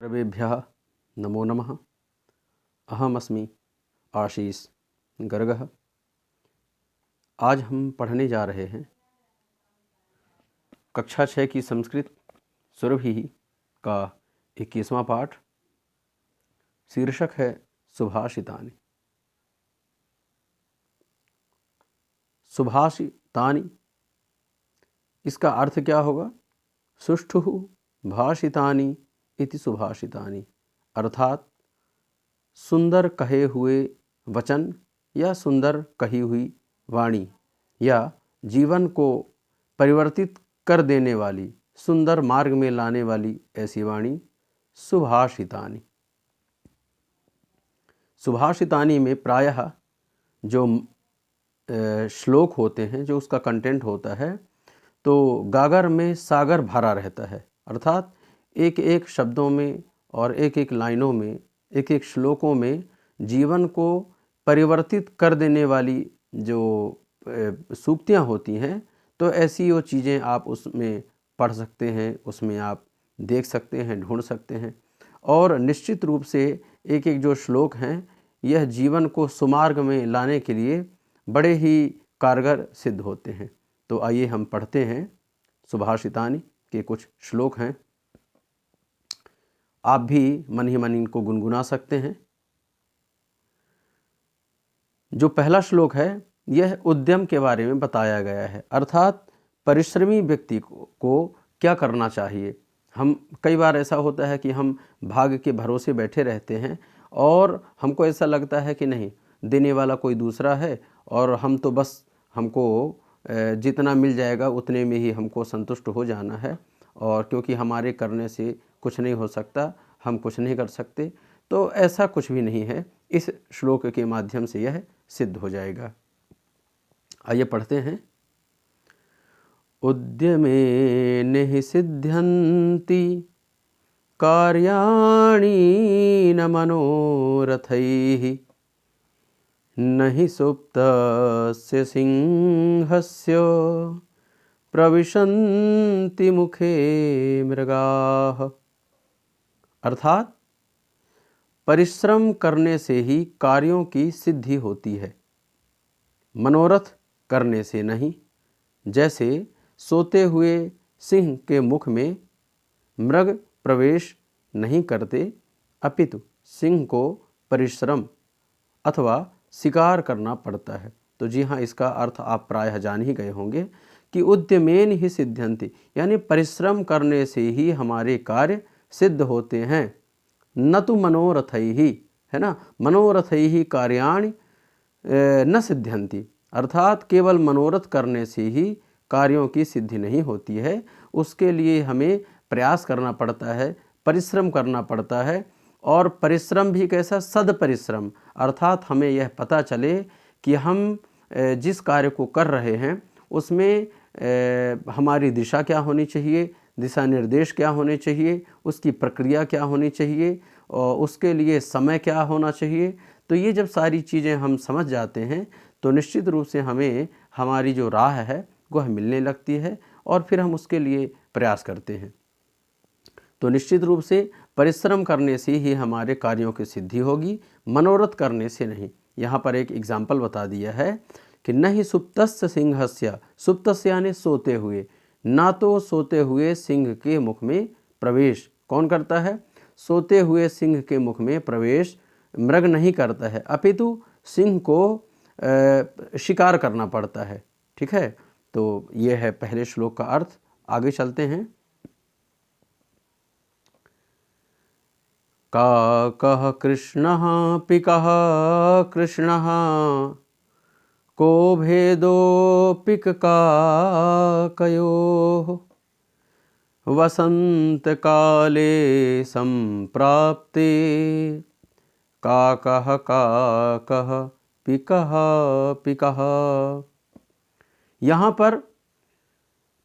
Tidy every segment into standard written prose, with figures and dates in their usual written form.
सर्वेभ्यः नमो नमः। अहमस्मि आशीष गर्गः। आज हम पढ़ने जा रहे हैं कक्षा 6 की संस्कृत सुरभि का 21वां पाठ। शीर्षक है सुभाषितानि। सुभाषितानि, इसका अर्थ क्या होगा? सुष्ठुः भाषितानि इति सुभाषितानि, अर्थात सुंदर कहे हुए वचन या सुंदर कही हुई वाणी या जीवन को परिवर्तित कर देने वाली, सुंदर मार्ग में लाने वाली ऐसी वाणी सुभाषितानि। सुभाषितानि में प्रायः जो श्लोक होते हैं, जो उसका कंटेंट होता है, तो गागर में सागर भरा रहता है। अर्थात एक एक शब्दों में और एक एक लाइनों में, एक एक श्लोकों में जीवन को परिवर्तित कर देने वाली जो सूक्तियाँ होती हैं, तो ऐसी वो चीज़ें आप उसमें पढ़ सकते हैं, उसमें आप देख सकते हैं, ढूंढ सकते हैं। और निश्चित रूप से एक एक जो श्लोक हैं, यह जीवन को सुमार्ग में लाने के लिए बड़े ही कारगर सिद्ध होते हैं। तो आइए हम पढ़ते हैं। सुभाषितानि के कुछ श्लोक हैं, आप भी मन ही मन इनको गुनगुना सकते हैं। जो पहला श्लोक है, यह उद्यम के बारे में बताया गया है, अर्थात परिश्रमी व्यक्ति को क्या करना चाहिए। हम कई बार ऐसा होता है कि हम भाग्य के भरोसे बैठे रहते हैं और हमको ऐसा लगता है कि नहीं, देने वाला कोई दूसरा है और हम तो बस हमको जितना मिल जाएगा उतने में ही हमको संतुष्ट हो जाना है, और क्योंकि हमारे करने से कुछ नहीं हो सकता, हम कुछ नहीं कर सकते। तो ऐसा कुछ भी नहीं है। इस श्लोक के माध्यम से यह सिद्ध हो जाएगा। आइए पढ़ते हैं। उद्यमेन हि सिद्ध्यन्ति कार्याणि न मनोरथैः, न हि सुप्तस्य सिंहस्य प्रविशन्ति मुखे मृगाः। अर्थात परिश्रम करने से ही कार्यों की सिद्धि होती है, मनोरथ करने से नहीं। जैसे सोते हुए सिंह के मुख में मृग प्रवेश नहीं करते, अपितु सिंह को परिश्रम अथवा शिकार करना पड़ता है। तो जी हाँ, इसका अर्थ आप प्रायः जान ही गए होंगे कि उद्यमेन ही सिद्ध्यन्ति, यानी परिश्रम करने से ही हमारे कार्य सिद्ध होते हैं। न तो मनोरथैहि, है ना, मनोरथैहि कार्याणि न सिद्ध्यन्ति, अर्थात केवल मनोरथ करने से ही कार्यों की सिद्धि नहीं होती है। उसके लिए हमें प्रयास करना पड़ता है, परिश्रम करना पड़ता है। और परिश्रम भी कैसा? सद परिश्रम, अर्थात हमें यह पता चले कि हम जिस कार्य को कर रहे हैं उसमें हमारी दिशा क्या होनी चाहिए, दिशा निर्देश क्या होने चाहिए, उसकी प्रक्रिया क्या होनी चाहिए, और उसके लिए समय क्या होना चाहिए। तो ये जब सारी चीज़ें हम समझ जाते हैं तो निश्चित रूप से हमें हमारी जो राह है वह मिलने लगती है और फिर हम उसके लिए प्रयास करते हैं। तो निश्चित रूप से परिश्रम करने से ही हमारे कार्यों की सिद्धि होगी, मनोरथ करने से नहीं। यहाँ पर एक एग्जाम्पल बता दिया है कि न ही सुप्तस्य सिंहस्य, सुप्तस्य यानी सोते हुए, ना तो सोते हुए सिंह के मुख में प्रवेश कौन करता है? सोते हुए सिंह के मुख में प्रवेश मृग नहीं करता है, अपितु सिंह को शिकार करना पड़ता है। ठीक है, तो ये है पहले श्लोक का अर्थ। आगे चलते हैं। काकः कृष्णः पिकः कृष्णः, को भेदो पिककाकयोः, वसन्तकाले सम्प्राप्ते काकः काकः पिकः पिकः। यहाँ पर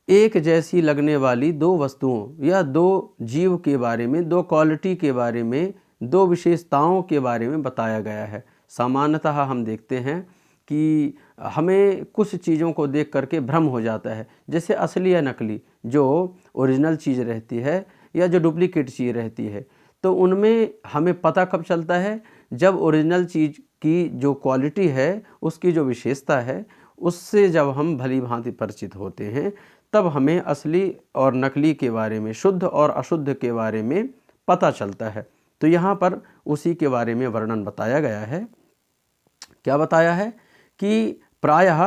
एक जैसी लगने वाली दो वस्तुओं या दो जीव के बारे में, दो क्वालिटी के बारे में, दो विशेषताओं के बारे में बताया गया है। सामान्यतः हम देखते हैं कि हमें कुछ चीज़ों को देख करके भ्रम हो जाता है, जैसे असली या नकली, जो ओरिजिनल चीज़ रहती है या जो डुप्लीकेट चीज़ रहती है। तो उनमें हमें पता कब चलता है, जब ओरिजिनल चीज़ की जो क्वालिटी है, उसकी जो विशेषता है, उससे जब हम भली भांति परिचित होते हैं, तब हमें असली और नकली के बारे में, शुद्ध और अशुद्ध के बारे में पता चलता है। तो यहाँ पर उसी के बारे में वर्णन बताया गया है। क्या बताया है कि प्रायः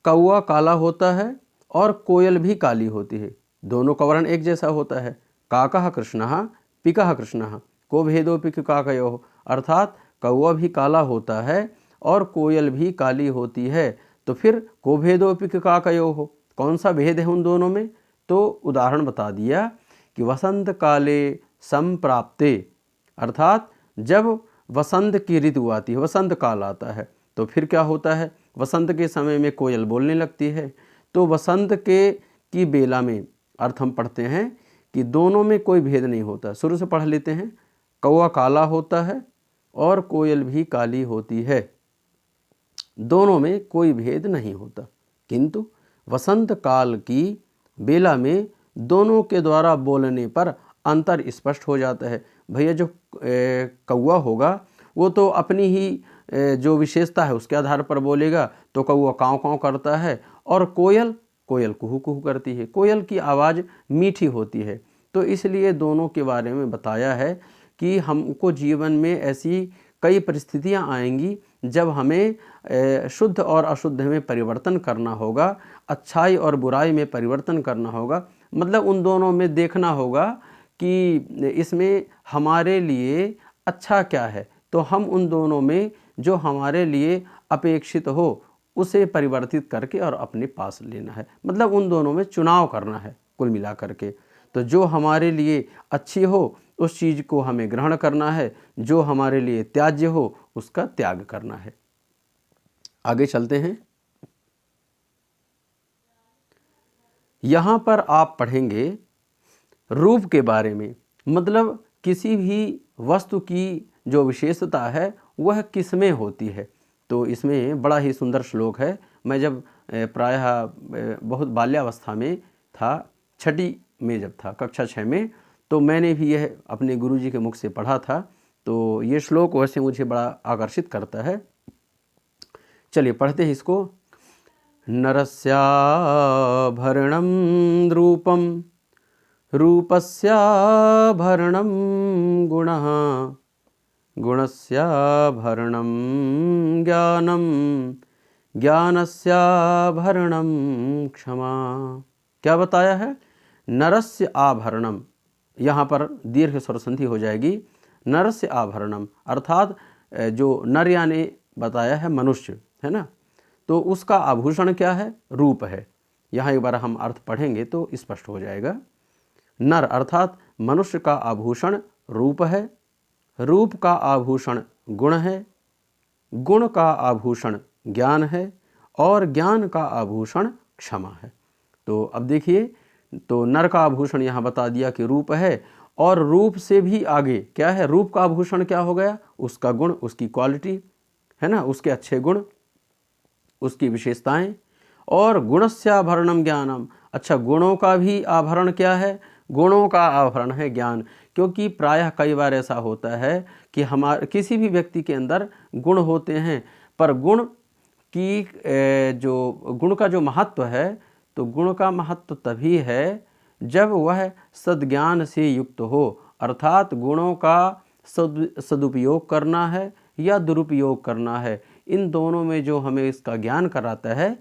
कौवा काला होता है और कोयल भी काली होती है, दोनों का वर्ण एक जैसा होता है। काकः कृष्णः पिकः कृष्णः को भेदोपिक काकयोः, अर्थात कौवा भी काला होता है और कोयल भी काली होती है, तो फिर को भेदोपिक काकयोः, कौन सा भेद है उन दोनों में? तो उदाहरण बता दिया कि वसंत काले संप्राप्ते, अर्थात जब वसंत की ऋतु आती है, वसंत काल आता है, तो फिर क्या होता है, वसंत के समय में कोयल बोलने लगती है। तो वसंत की बेला में अर्थ हम पढ़ते हैं कि दोनों में कोई भेद नहीं होता। शुरू से पढ़ लेते हैं। कौवा काला होता है और कोयल भी काली होती है, दोनों में कोई भेद नहीं होता, किंतु वसंत काल की बेला में दोनों के द्वारा बोलने पर अंतर स्पष्ट हो जाता है। भैया जो कौवा होगा वो तो अपनी ही जो विशेषता है उसके आधार पर बोलेगा, तो कौवा काँव काँव करता है और कोयल कुहू कुहू करती है। कोयल की आवाज़ मीठी होती है। तो इसलिए दोनों के बारे में बताया है कि हमको जीवन में ऐसी कई परिस्थितियां आएंगी जब हमें शुद्ध और अशुद्ध में परिवर्तन करना होगा, अच्छाई और बुराई में परिवर्तन करना होगा। मतलब उन दोनों में देखना होगा कि इसमें हमारे लिए अच्छा क्या है, तो हम उन दोनों में जो हमारे लिए अपेक्षित हो उसे परिवर्तित करके और अपने पास लेना है। मतलब उन दोनों में चुनाव करना है कुल मिला करके। तो जो हमारे लिए अच्छी हो उस चीज़ को हमें ग्रहण करना है, जो हमारे लिए त्याज्य हो उसका त्याग करना है। आगे चलते हैं। यहाँ पर आप पढ़ेंगे रूप के बारे में, मतलब किसी भी वस्तु की जो विशेषता है वह किस में होती है। तो इसमें बड़ा ही सुंदर श्लोक है। मैं जब प्रायः बहुत बाल्यावस्था में था, छठी में जब था, कक्षा 6 में, तो मैंने भी यह अपने गुरुजी के मुख से पढ़ा था। तो ये श्लोक वैसे मुझे बड़ा आकर्षित करता है। चलिए पढ़ते हैं इसको। नरस्याभरणं रूपं रूपस्याभरणं गुणः गुणस्याभरणं ज्ञानं ज्ञानस्याभरणं क्षमा। क्या बताया है? नरस्य आभरणम, यहाँ पर दीर्घ स्वर संधि हो जाएगी। नरस्य आभरणम अर्थात जो नर यानी बताया है मनुष्य, है ना, तो उसका आभूषण क्या है? रूप है। यहाँ एक बार हम अर्थ पढ़ेंगे तो स्पष्ट हो जाएगा। नर अर्थात मनुष्य का आभूषण रूप है, रूप का आभूषण गुण है, गुण का आभूषण ज्ञान है और ज्ञान का आभूषण क्षमा है। तो अब देखिए, तो नर का आभूषण यहाँ बता दिया कि रूप है, और रूप से भी आगे क्या है? रूप का आभूषण क्या हो गया? उसका गुण, उसकी क्वालिटी, है ना, उसके अच्छे गुण, उसकी विशेषताएं। और गुणस्याभरणम ज्ञानम, अच्छा गुणों का भी आभरण क्या है? गुणों का आभरण है ज्ञान। क्योंकि प्रायः कई बार ऐसा होता है कि हमारे किसी भी व्यक्ति के अंदर गुण होते हैं, पर गुण का जो महत्व है, तो गुण का महत्व तभी है जब वह सद्ज्ञान से युक्त हो। अर्थात गुणों का सदुपयोग करना है या दुरुपयोग करना है, इन दोनों में जो हमें इसका ज्ञान कराता है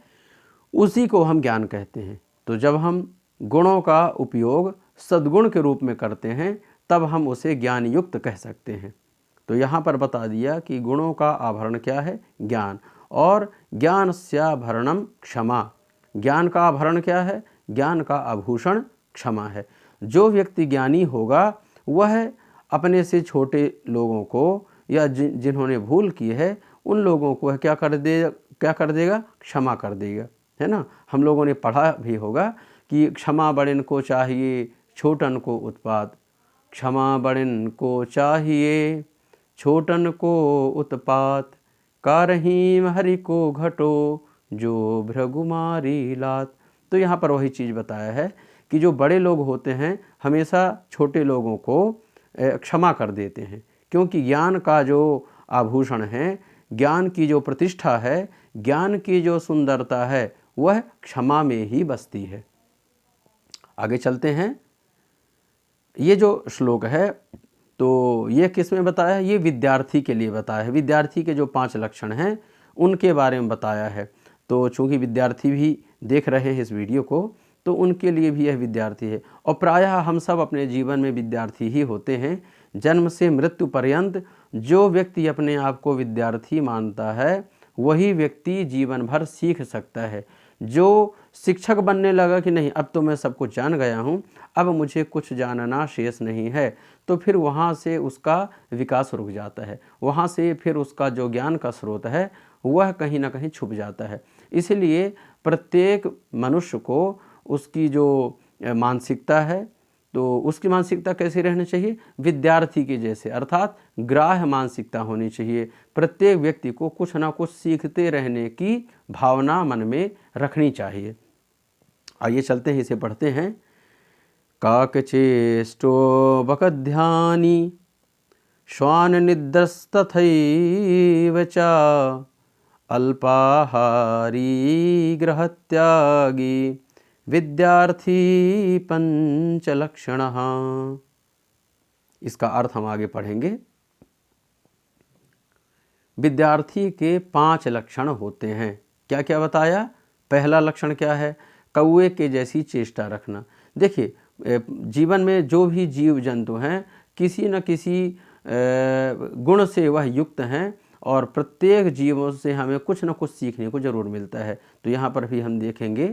उसी को हम ज्ञान कहते हैं। तो जब हम गुणों का उपयोग सद्गुण के रूप में करते हैं तब हम उसे ज्ञान युक्त कह सकते हैं। तो यहाँ पर बता दिया कि गुणों का आभरण क्या है? ज्ञान। और ज्ञानस्याभरणम क्षमा, ज्ञान का आभरण क्या है? ज्ञान का आभूषण क्षमा है। जो व्यक्ति ज्ञानी होगा वह अपने से छोटे लोगों को या जिन्होंने भूल की है उन लोगों को वह क्या कर देगा? क्षमा कर देगा, है ना। हम लोगों ने पढ़ा भी होगा कि क्षमा बड़न को चाहिए छोटन को उत्पात, क्षमा बड़न को चाहिए छोटन को उत्पात, कारहीम हरि को घटो जो भृगुमारी लात। तो यहाँ पर वही चीज़ बताया है कि जो बड़े लोग होते हैं हमेशा छोटे लोगों को क्षमा कर देते हैं, क्योंकि ज्ञान का जो आभूषण है, ज्ञान की जो प्रतिष्ठा है, ज्ञान की जो सुंदरता है, वह क्षमा में ही बसती है। आगे चलते हैं। ये जो श्लोक है तो ये किस में बताया है? ये विद्यार्थी के लिए बताया है। विद्यार्थी के जो 5 लक्षण हैं उनके बारे में बताया है। तो चूँकि विद्यार्थी भी देख रहे हैं इस वीडियो को, तो उनके लिए भी यह विद्यार्थी है। और प्रायः हम सब अपने जीवन में विद्यार्थी ही होते हैं। जन्म से मृत्यु पर्यंत जो व्यक्ति अपने आप को विद्यार्थी मानता है, वही व्यक्ति जीवन भर सीख सकता है। जो शिक्षक बनने लगा कि नहीं, अब तो मैं सब कुछ जान गया हूँ, अब मुझे कुछ जानना शेष नहीं है, तो फिर वहाँ से उसका विकास रुक जाता है। वहाँ से फिर उसका जो ज्ञान का स्रोत है वह कहीं ना कहीं छुप जाता है। इसलिए प्रत्येक मनुष्य को उसकी जो मानसिकता है, तो उसकी मानसिकता कैसी रहनी चाहिए? विद्यार्थी के जैसे, अर्थात ग्राह्य मानसिकता होनी चाहिए। प्रत्येक व्यक्ति को कुछ ना कुछ सीखते रहने की भावना मन में रखनी चाहिए। आइए चलते हैं, इसे पढ़ते हैं। काकचेष्टो बकध्यानी श्वान निद्रस्तथैव च अल्पाहारी गृहत्यागी विद्यार्थी पंचलक्षणः। इसका अर्थ हम आगे पढ़ेंगे। विद्यार्थी के 5 लक्षण होते हैं। क्या क्या बताया? पहला लक्षण क्या है? कौवे के जैसी चेष्टा रखना। देखिए, जीवन में जो भी जीव जंतु हैं, किसी न किसी गुण से वह युक्त हैं, और प्रत्येक जीवों से हमें कुछ न कुछ सीखने को ज़रूर मिलता है। तो यहाँ पर भी हम देखेंगे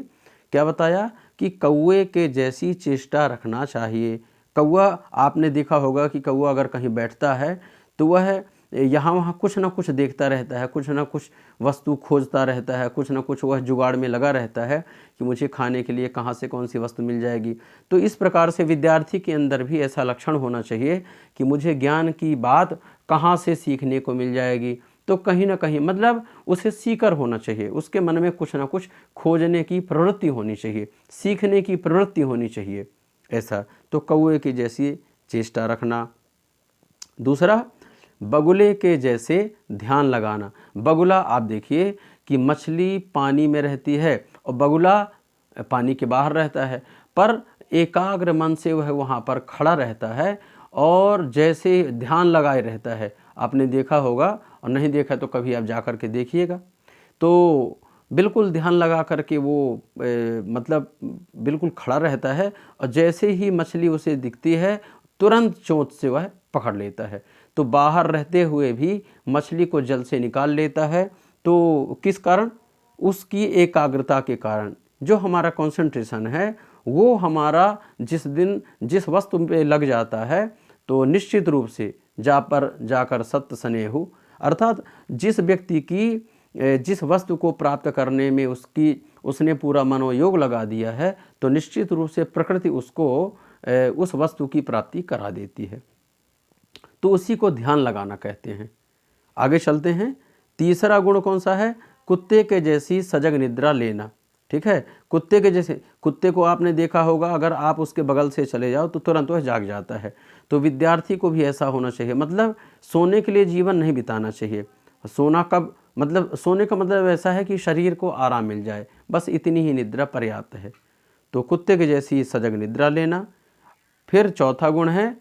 क्या बताया कि कौवे के जैसी चेष्टा रखना चाहिए। कौवा, आपने देखा होगा कि कौवा अगर कहीं बैठता है तो वह यहाँ वहाँ कुछ ना कुछ देखता रहता है, कुछ ना कुछ वस्तु खोजता रहता है, कुछ ना कुछ वह जुगाड़ में लगा रहता है कि मुझे खाने के लिए कहाँ से कौन सी वस्तु मिल जाएगी। तो इस प्रकार से विद्यार्थी के अंदर भी ऐसा लक्षण होना चाहिए कि मुझे ज्ञान की बात कहाँ से सीखने को मिल जाएगी। तो कहीं ना कहीं मतलब उसे सीकर होना चाहिए, उसके मन में कुछ ना कुछ खोजने की प्रवृत्ति होनी चाहिए, सीखने की प्रवृत्ति होनी चाहिए। ऐसा तो कौवे की जैसी चेष्टा रखना। दूसरा, बगुले के जैसे ध्यान लगाना। बगुला, आप देखिए कि मछली पानी में रहती है और बगुला पानी के बाहर रहता है, पर एकाग्र मन से वह वहाँ पर खड़ा रहता है और जैसे ध्यान लगाए रहता है। आपने देखा होगा, और नहीं देखा तो कभी आप जा कर के देखिएगा। तो बिल्कुल ध्यान लगा करके वो मतलब बिल्कुल खड़ा रहता है, और जैसे ही मछली उसे दिखती है तुरंत चोंच से वह पकड़ लेता है। तो बाहर रहते हुए भी मछली को जल से निकाल लेता है। तो किस कारण? उसकी एकाग्रता के कारण। जो हमारा कंसंट्रेशन है वो हमारा जिस दिन जिस वस्तु पे लग जाता है, तो निश्चित रूप से जाकर सत्य स्नेहु, अर्थात जिस व्यक्ति की जिस वस्तु को प्राप्त करने में उसने पूरा मनोयोग लगा दिया है, तो निश्चित रूप से प्रकृति उसको उस वस्तु की प्राप्ति करा देती है। तो उसी को ध्यान लगाना कहते हैं। आगे चलते हैं। तीसरा गुण कौन सा है? कुत्ते के जैसी सजग निद्रा लेना। ठीक है, कुत्ते के जैसे। कुत्ते को आपने देखा होगा, अगर आप उसके बगल से चले जाओ तो तुरंत वह जाग जाता है। तो विद्यार्थी को भी ऐसा होना चाहिए। मतलब सोने के लिए जीवन नहीं बिताना चाहिए। सोना कब, मतलब सोने का मतलब ऐसा है कि शरीर को आराम मिल जाए, बस इतनी ही निद्रा पर्याप्त है। तो कुत्ते के जैसी सजग निद्रा लेना। फिर चौथा गुण है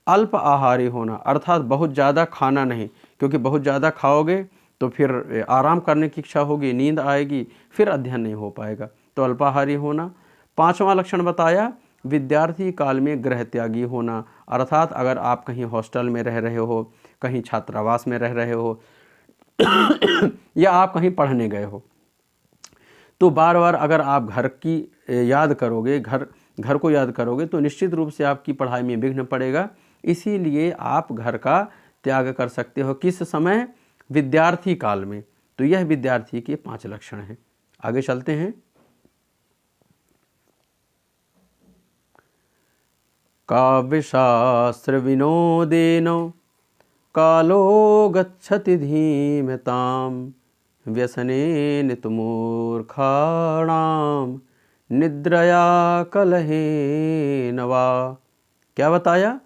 अल्प आहारी होना, अर्थात बहुत ज़्यादा खाना नहीं, क्योंकि बहुत ज़्यादा खाओगे तो फिर आराम करने की इच्छा होगी, नींद आएगी, फिर अध्ययन नहीं हो पाएगा। तो अल्पाहारी होना। पांचवा लक्षण बताया विद्यार्थी काल में गृह त्यागी होना, अर्थात अगर आप कहीं हॉस्टल में रह रहे हो, कहीं छात्रावास में रह रहे हो या आप कहीं पढ़ने गए हो, तो बार बार अगर आप घर की याद करोगे, घर को याद करोगे, तो निश्चित रूप से आपकी पढ़ाई में विघ्न पड़ेगा। इसीलिए आप घर का त्याग कर सकते हो। किस समय? विद्यार्थी काल में। तो यह विद्यार्थी के 5 लक्षण हैं। आगे चलते हैं। काव्यशास्त्र विनोदेन कालो गच्छति धीमताम व्यसनेन तु मूर्खाणाम निद्रया कलहेन वा। क्या बताया?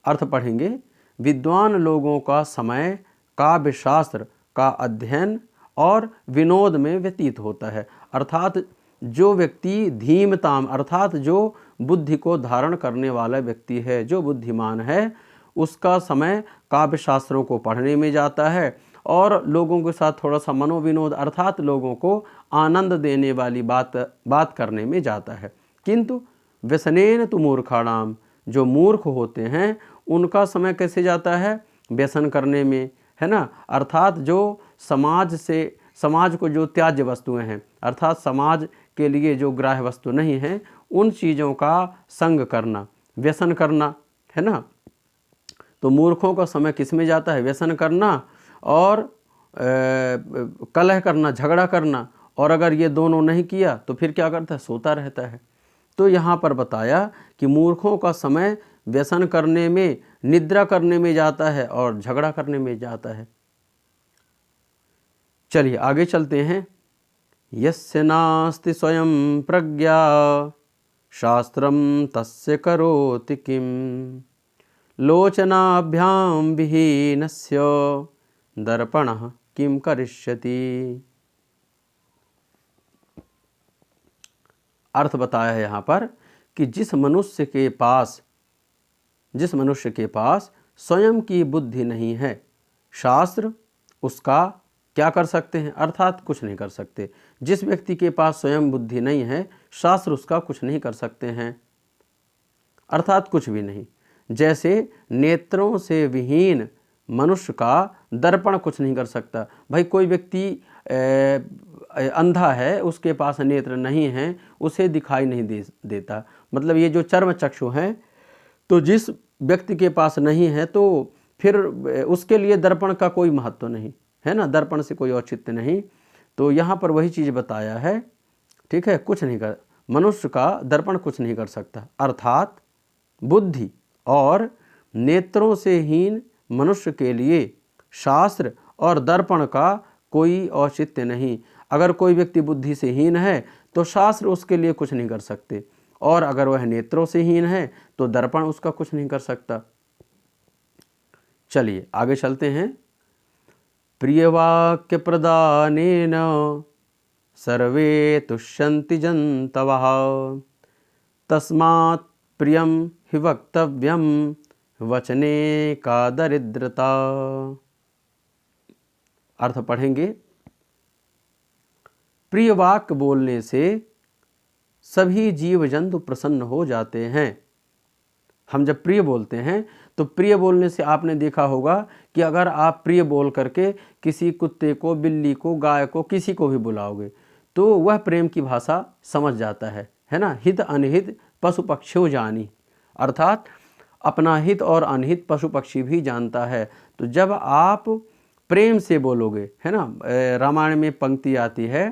अर्थ पढ़ेंगे, विद्वान लोगों का समय काव्य शास्त्र का अध्ययन और विनोद में व्यतीत होता है। अर्थात जो व्यक्ति धीमताम अर्थात जो बुद्धि को धारण करने वाला व्यक्ति है, जो बुद्धिमान है, उसका समय काव्य शास्त्रों को पढ़ने में जाता है और लोगों के साथ थोड़ा सा मनोविनोद अर्थात लोगों को आनंद देने वाली बात करने में जाता है। किंतु व्यसनेन तु मूर्खाणाम, जो मूर्ख होते हैं उनका समय कैसे जाता है? व्यसन करने में, है ना। अर्थात जो समाज को जो त्याज्य वस्तुएं हैं, अर्थात समाज के लिए जो ग्राह्य वस्तु नहीं है, उन चीज़ों का संग करना, व्यसन करना, है ना। तो मूर्खों का समय किस में जाता है? व्यसन करना और कलह करना, झगड़ा करना। और अगर ये दोनों नहीं किया तो फिर क्या करता है? सोता रहता है। तो यहाँ पर बताया कि मूर्खों का समय व्यसन करने में, निद्रा करने में जाता है और झगड़ा करने में जाता है। चलिए आगे चलते हैं। यस्य नास्ति स्वयं प्रज्ञा शास्त्रम तस्य करोति किम लोचनाभ्याम विहीनस्य दर्पणः किम करिष्यति। अर्थ बताया है यहाँ पर कि जिस मनुष्य के पास स्वयं की बुद्धि नहीं है, शास्त्र उसका क्या कर सकते हैं? अर्थात कुछ नहीं कर सकते। जिस व्यक्ति के पास स्वयं बुद्धि नहीं है, शास्त्र उसका कुछ नहीं कर सकते हैं, अर्थात कुछ भी नहीं। जैसे नेत्रों से विहीन मनुष्य का दर्पण कुछ नहीं कर सकता। भाई कोई व्यक्ति अंधा है, उसके पास नेत्र नहीं है, उसे दिखाई नहीं देता। मतलब ये जो चर्म चक्षु हैं, तो जिस व्यक्ति के पास नहीं है तो फिर उसके लिए दर्पण का कोई महत्व नहीं है ना, दर्पण से कोई औचित्य नहीं। तो यहाँ पर वही चीज़ बताया है, ठीक है। कुछ नहीं कर, मनुष्य का दर्पण कुछ नहीं कर सकता। अर्थात बुद्धि और नेत्रों से हीन मनुष्य के लिए शास्त्र और दर्पण का कोई औचित्य नहीं। अगर कोई व्यक्ति बुद्धि से हीन है तो शास्त्र उसके लिए कुछ नहीं कर सकते, और अगर वह नेत्रों से हीन है तो दर्पण उसका कुछ नहीं कर सकता। चलिए आगे चलते हैं। प्रियवाक्य प्रदानेन सर्वे तुष्यन्ति जन्तवः तस्मात् प्रियं हि वक्तव्यं वचने का दरिद्रता। अर्थ पढ़ेंगे, प्रिय वाक्य बोलने से सभी जीव जंतु प्रसन्न हो जाते हैं। हम जब प्रिय बोलते हैं तो प्रिय बोलने से आपने देखा होगा कि अगर आप प्रिय बोल करके किसी कुत्ते को, बिल्ली को, गाय को, किसी को भी बुलाओगे तो वह प्रेम की भाषा समझ जाता है ना। हित अनहित पशु पक्षियों जानी, अर्थात अपना हित और अनहित पशु पक्षी भी जानता है। तो जब आप प्रेम से बोलोगे, है ना, रामायण में पंक्ति आती है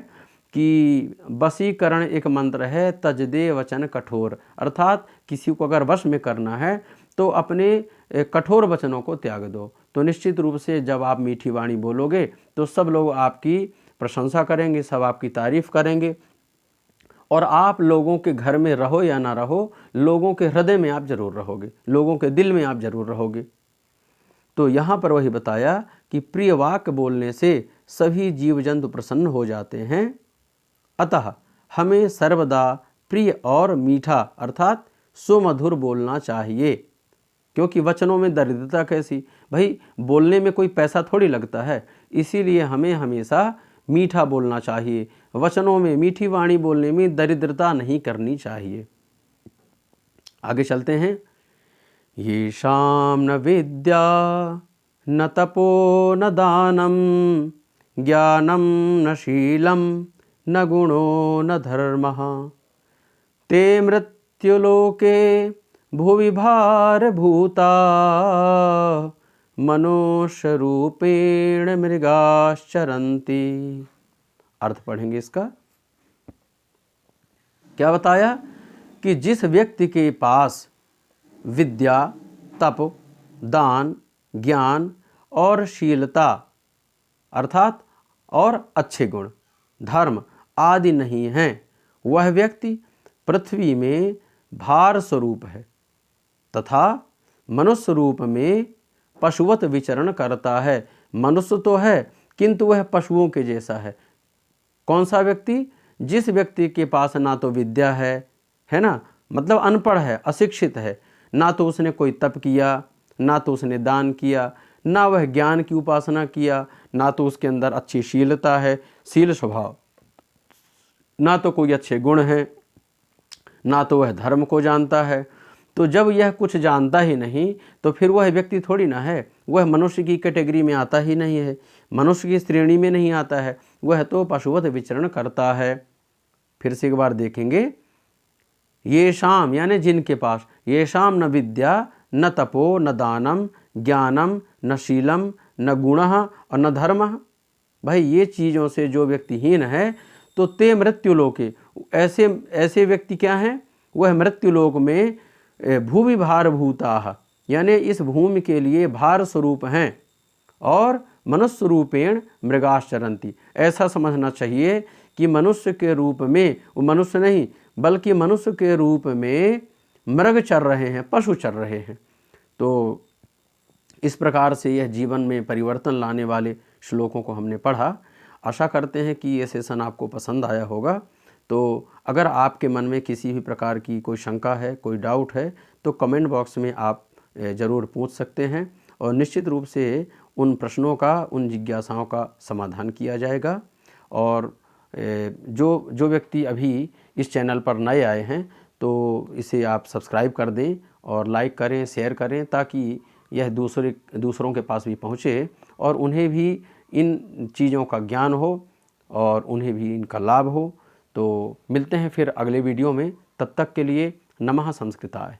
कि वशीकरण एक मंत्र है, तज दे वचन कठोर। अर्थात किसी को अगर वश में करना है तो अपने कठोर वचनों को त्याग दो। तो निश्चित रूप से जब आप मीठी वाणी बोलोगे तो सब लोग आपकी प्रशंसा करेंगे, सब आपकी तारीफ करेंगे, और आप लोगों के घर में रहो या ना रहो, लोगों के हृदय में आप जरूर रहोगे, लोगों के दिल में आप जरूर रहोगे। तो यहाँ पर वही बताया कि प्रिय वाक्य बोलने से सभी जीव जंतु प्रसन्न हो जाते हैं। अतः हमें सर्वदा प्रिय और मीठा अर्थात सुमधुर बोलना चाहिए, क्योंकि वचनों में दरिद्रता कैसी? भाई बोलने में कोई पैसा थोड़ी लगता है, इसीलिए हमें हमेशा मीठा बोलना चाहिए। वचनों में, मीठी वाणी बोलने में दरिद्रता नहीं करनी चाहिए। आगे चलते हैं। येषां न विद्या न तपो न दानम ज्ञानम न शीलम न गुणो न धर्मः ते मृत्युलोके भुवि भारभूता मनुष्य रूपेण मृगाश्चरन्ति। अर्थ पढ़ेंगे इसका। क्या बताया कि जिस व्यक्ति के पास विद्या, तप, दान, ज्ञान और शीलता अर्थात और अच्छे गुण, धर्म आदि नहीं हैं, वह व्यक्ति पृथ्वी में भार स्वरूप है तथा मनुष्य रूप में पशुवत विचरण करता है। मनुष्य तो है किंतु वह पशुओं के जैसा है। कौन सा व्यक्ति? जिस व्यक्ति के पास ना तो विद्या है ना, मतलब अनपढ़ है, अशिक्षित है, ना तो उसने कोई तप किया, ना तो उसने दान किया, ना वह ज्ञान की उपासना किया, ना तो उसके अंदर अच्छी शीलता है, शील स्वभाव, ना तो कोई अच्छे गुण हैं, ना तो वह धर्म को जानता है। तो जब यह कुछ जानता ही नहीं तो फिर वह व्यक्ति थोड़ी ना है, वह मनुष्य की कैटेगरी में आता ही नहीं है, मनुष्य की श्रेणी में नहीं आता है, वह तो पशुवत विचरण करता है। फिर से एक बार देखेंगे, ये शाम यानी जिनके पास, ये शाम न विद्या न तपो न दानम ज्ञानम न शीलम न गुणः और न धर्मः। भाई ये चीज़ों से जो व्यक्तिहीन है तो ते मृत्युलोके, ऐसे व्यक्ति क्या हैं? वह मृत्युलोक में भूमि भार भूताः, यानी इस भूमि के लिए भार स्वरूप हैं, और मनुष्य रूपेण मृगाश्चरन्ति। ऐसा समझना चाहिए कि मनुष्य के रूप में, वो मनुष्य नहीं बल्कि मनुष्य के रूप में मृग चर रहे हैं, पशु चर रहे हैं। तो इस प्रकार से यह जीवन में परिवर्तन लाने वाले श्लोकों को हमने पढ़ा। आशा करते हैं कि ये सेशन आपको पसंद आया होगा। तो अगर आपके मन में किसी भी प्रकार की कोई शंका है, कोई डाउट है, तो कमेंट बॉक्स में आप ज़रूर पूछ सकते हैं, और निश्चित रूप से उन प्रश्नों का, उन जिज्ञासाओं का समाधान किया जाएगा। और जो व्यक्ति अभी इस चैनल पर नए आए हैं तो इसे आप सब्सक्राइब कर दें और लाइक करें, शेयर करें, ताकि यह दूसरों के पास भी पहुँचे और उन्हें भी इन चीज़ों का ज्ञान हो और उन्हें भी इनका लाभ हो। तो मिलते हैं फिर अगले वीडियो में, तब तक के लिए नमः संस्कृताय।